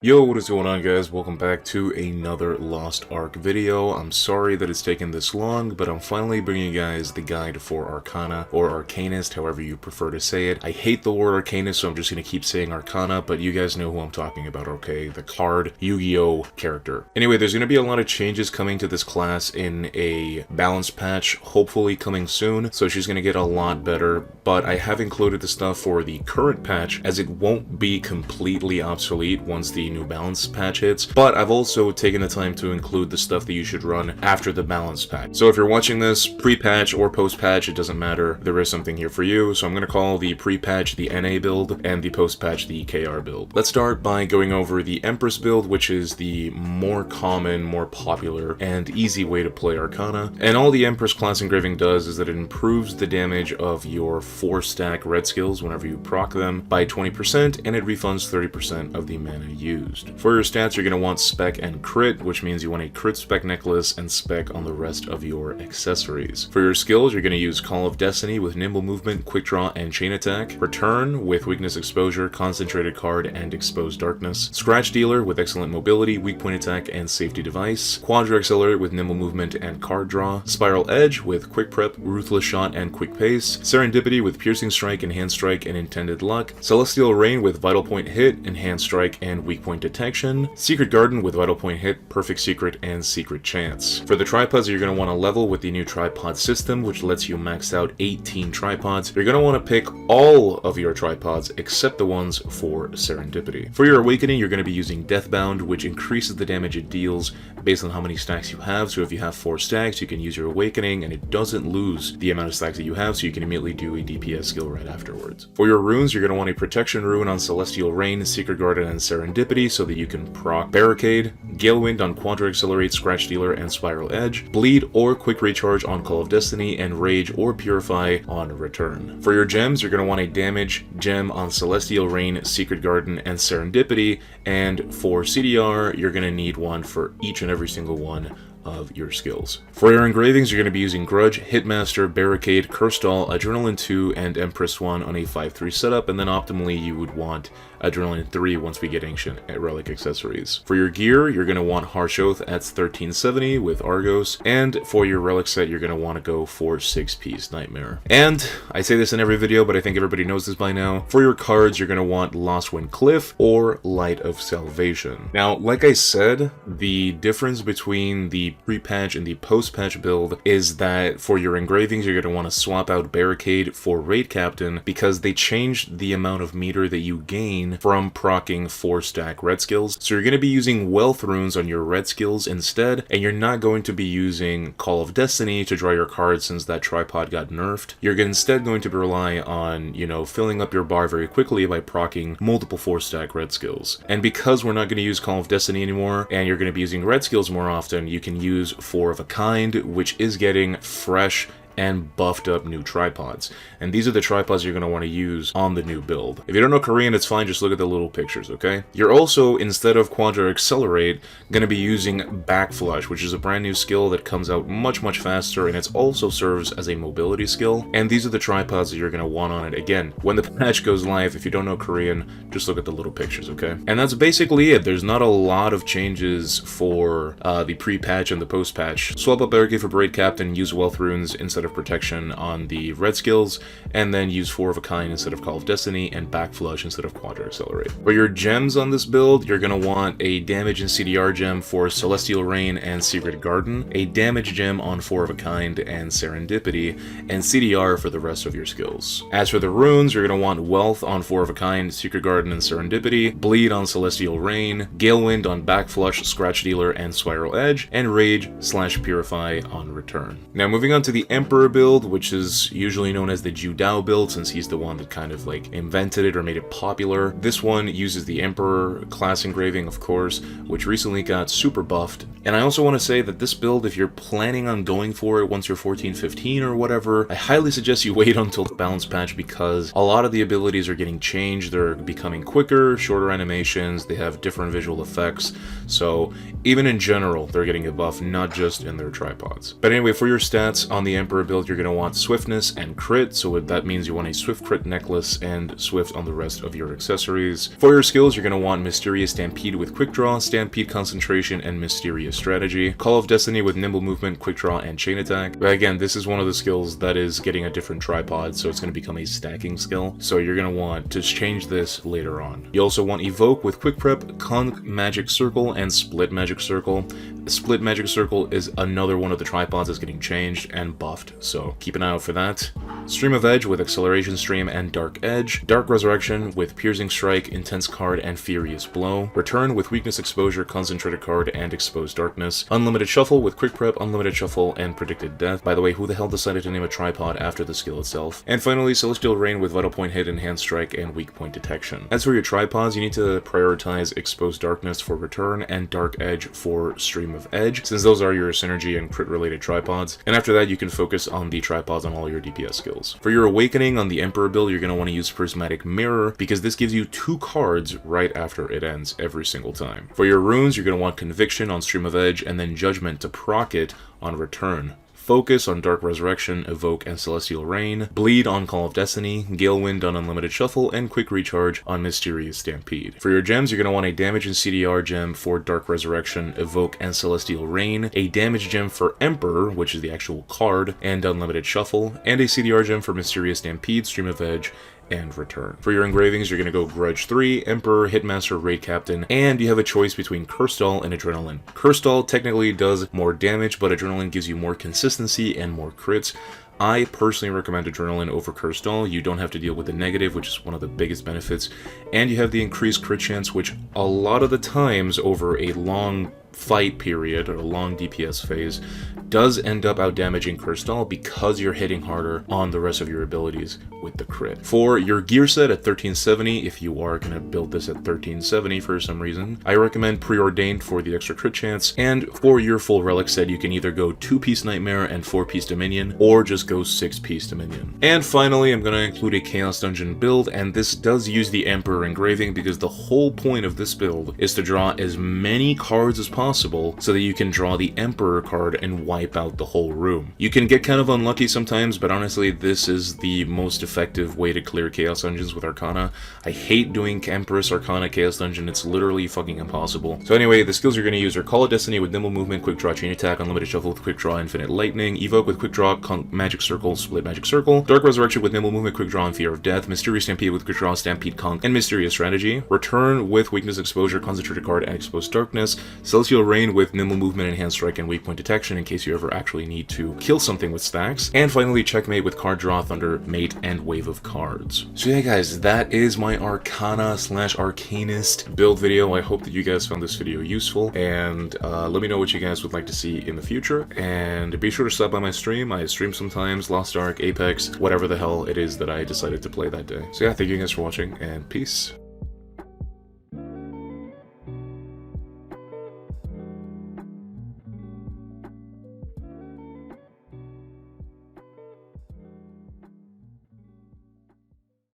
Yo, what is going on, guys? Welcome back to another Lost Ark video. I'm sorry that it's taken this long, but I'm finally bringing you guys the guide for Arcana, or Arcanist, however you prefer to say it. I hate the word Arcanist, so I'm just going to keep saying Arcana, but you guys know who I'm talking about, okay? The card Yu-Gi-Oh character. Anyway, there's going to be a lot of changes coming to this class in a balance patch, hopefully coming soon, so she's going to get a lot better, but I have included the stuff for the current patch, as it won't be completely obsolete once the new balance patch hits, but I've also taken the time to include the stuff that you should run after the balance patch. So if you're watching this pre-patch or post-patch, it doesn't matter, there is something here for you. So I'm going to call the pre-patch the NA build and the post-patch the KR build. Let's start by going over the Empress build, which is the more common, more popular, and easy way to play Arcana. And all the Empress class engraving does is that it improves the damage of your 4-stack red skills whenever you proc them by 20%, and it refunds 30% of the mana used. For your stats, you're going to want spec and crit, which means you want a crit spec necklace and spec on the rest of your accessories. For your skills, you're going to use Call of Destiny with nimble movement, quick draw, and chain attack. Return with weakness exposure, concentrated card, and exposed darkness. Scratch Dealer with excellent mobility, weak point attack, and safety device. Quadra Accelerate with nimble movement and card draw. Spiral Edge with quick prep, ruthless shot, and quick pace. Serendipity with piercing strike, enhanced strike, and intended luck. Celestial Rain with vital point hit, enhanced strike, and weak point detection. Secret Garden with vital point hit, perfect secret, and secret chance. For the tripods, you're going to want to level with the new tripod system, which lets you max out 18 tripods. You're going to want to pick all of your tripods except the ones for Serendipity. For your awakening, you're going to be using Deathbound, which increases the damage it deals based on how many stacks you have. So if you have 4 stacks, you can use your awakening and it doesn't lose the amount of stacks that you have, so you can immediately do a DPS skill right afterwards. For your runes, you're going to want a protection rune on Celestial Rain, Secret Garden, and Serendipity so that you can proc Barricade, Gale Wind on Quadra Accelerate, Scratch Dealer, and Spiral Edge, Bleed or Quick Recharge on Call of Destiny, and Rage or Purify on Return. For your gems, you're going to want a Damage gem on Celestial Rain, Secret Garden, and Serendipity, and for CDR, you're going to need one for each and every single one of your skills. For your engravings, you're going to be using Grudge, Hitmaster, Barricade, Curse Doll, Adrenaline 2, and Empress 1 on a 5-3 setup, and then optimally you would want Adrenaline 3 once we get Ancient Relic accessories. For your gear, you're going to want Harsh Oath at 1370 with Argos, and for your relic set, you're going to want to go for 6-piece Nightmare. And I say this in every video, but I think everybody knows this by now. For your cards, you're going to want Lost Wind Cliff or Light of Salvation. Now, like I said, the difference between the pre-patch and the post-patch build is that for your engravings, you're going to want to swap out Barricade for Raid Captain because they changed the amount of meter that you gain from proccing 4-stack red skills. So you're going to be using Wealth Runes on your red skills instead, and you're not going to be using Call of Destiny to draw your cards since that tripod got nerfed. You're instead going to rely on, filling up your bar very quickly by proccing multiple 4-stack red skills. And because we're not going to use Call of Destiny anymore, and you're going to be using red skills more often, you can use 4 of a kind, which is getting fresh and buffed up new tripods. And these are the tripods you're going to want to use on the new build. If you don't know Korean, it's fine, just look at the little pictures, okay? You're also, instead of Quadra Accelerate, going to be using Backflush, which is a brand new skill that comes out much faster, and it also serves as a mobility skill. And these are the tripods that you're going to want on it. Again, when the patch goes live, if you don't know Korean, just look at the little pictures, okay? And that's basically it. There's not a lot of changes for the pre-patch and the post-patch. Swap up Barricade for Braid Captain, use Wealth Runes instead of protection on the red skills, and then use 4 of a kind instead of Call of Destiny, and Backflush instead of Quadra Accelerate. For your gems on this build, you're going to want a damage and CDR gem for Celestial Rain and Secret Garden, a damage gem on 4 of a kind and Serendipity, and CDR for the rest of your skills. As for the runes, you're going to want Wealth on 4 of a kind, Secret Garden, and Serendipity, Bleed on Celestial Rain, Gale Wind on Backflush, Scratch Dealer, and Spiral Edge, and Rage/Purify on Return. Now moving on to the Emperor build, which is usually known as the Judao build since he's the one that kind of invented it or made it popular. This one uses the Emperor class engraving, of course, which recently got super buffed. And I also want to say that this build, if you're planning on going for it once you're 14-15 or whatever, I highly suggest you wait until the balance patch because a lot of the abilities are getting changed. They're becoming quicker, shorter animations, they have different visual effects. So even in general, they're getting a buff, not just in their tripods. But anyway, for your stats on the Emperor Emperor build, you're going to want swiftness and crit, so that means you want a swift crit necklace and swift on the rest of your accessories. For your skills, you're going to want Mysterious Stampede with quick draw, Stampede concentration, and Mysterious strategy. Call of Destiny with nimble movement, quick draw, and chain attack. But again, this is one of the skills that is getting a different tripod, so it's going to become a stacking skill. So you're going to want to change this later on. You also want Evoke with quick prep, Conk Magic Circle, and Split Magic Circle. Split Magic Circle is another one of the tripods that's getting changed and buffed, so keep an eye out for that. Stream of Edge with Acceleration Stream and Dark Edge. Dark Resurrection with Piercing Strike, Intense Card, and Furious Blow. Return with Weakness Exposure, Concentrated Card, and Exposed Darkness. Unlimited Shuffle with Quick Prep, Unlimited Shuffle, and Predicted Death. By the way, who the hell decided to name a tripod after the skill itself? And finally, Celestial Rain with Vital Point Hit, Enhanced Strike, and Weak Point Detection. As for your tripods, you need to prioritize Exposed Darkness for Return and Dark Edge for Stream of Edge, since those are your synergy and crit related tripods. And after that, you can focus on the tripods on all your DPS skills. For your Awakening on the Emperor build, you're going to want to use Prismatic Mirror, because this gives you 2 cards right after it ends every single time. For your runes, you're going to want Conviction on Stream of Edge, and then Judgment to proc it on Return. Focus on Dark Resurrection, Evoke, and Celestial Rain. Bleed on Call of Destiny. Gale Wind on Unlimited Shuffle, and Quick Recharge on Mysterious Stampede. For your gems, you're going to want a Damage and CDR gem for Dark Resurrection, Evoke, and Celestial Rain, a Damage gem for Emperor, which is the actual card, and Unlimited Shuffle, and a CDR gem for Mysterious Stampede, Stream of Edge, and Return. For your engravings, you're going to go Grudge 3, Emperor, Hitmaster, Raid Captain, and you have a choice between Curse Doll and Adrenaline. Curse Doll technically does more damage, but Adrenaline gives you more consistency and more crits. I personally recommend Adrenaline over Curse Doll. You don't have to deal with the negative, which is one of the biggest benefits, and you have the increased crit chance, which a lot of the times over a long fight period or a long DPS phase does end up outdamaging Curse Doll because you're hitting harder on the rest of your abilities with the crit. For your gear set at 1370, if you are going to build this at 1370 for some reason, I recommend Preordained for the extra crit chance, and for your full relic set, you can either go 2-piece Nightmare and 4-piece Dominion, or just go 6-piece Dominion. And finally, I'm going to include a Chaos Dungeon build, and this does use the Emperor engraving because the whole point of this build is to draw as many cards as possible so that you can draw the Emperor card and wipe out the whole room. You can get kind of unlucky sometimes, but honestly, this is the most effective way to clear Chaos Dungeons with Arcana. I hate doing Empress Arcana Chaos Dungeon, it's literally fucking impossible. So anyway, the skills you're going to use are Call of Destiny with Nimble Movement, Quick Draw, Chain Attack, Unlimited Shuffle with Quick Draw, Infinite Lightning, Evoke with Quick Draw, Conk Magic Circle, Split Magic Circle, Dark Resurrection with Nimble Movement, Quick Draw, and Fear of Death, Mysterious Stampede with Quick Draw, Stampede, Conk, and Mysterious Strategy, Return with Weakness Exposure, Concentrated Card, and Exposed Darkness, Celestial Rain with Nimble Movement, Enhanced Strike, and Weak Point Detection in case you ever actually need to kill something with stacks, and finally Checkmate with Card Draw, Thunder, Mate, and Wave of Cards. So yeah guys, that is my Arcana / Arcanist build video. I hope that you guys found this video useful, and let me know what you guys would like to see in the future, and be sure to stop by my stream. I stream sometimes, Lost Ark, Apex, whatever the hell it is that I decided to play that day. So yeah, thank you guys for watching, and peace.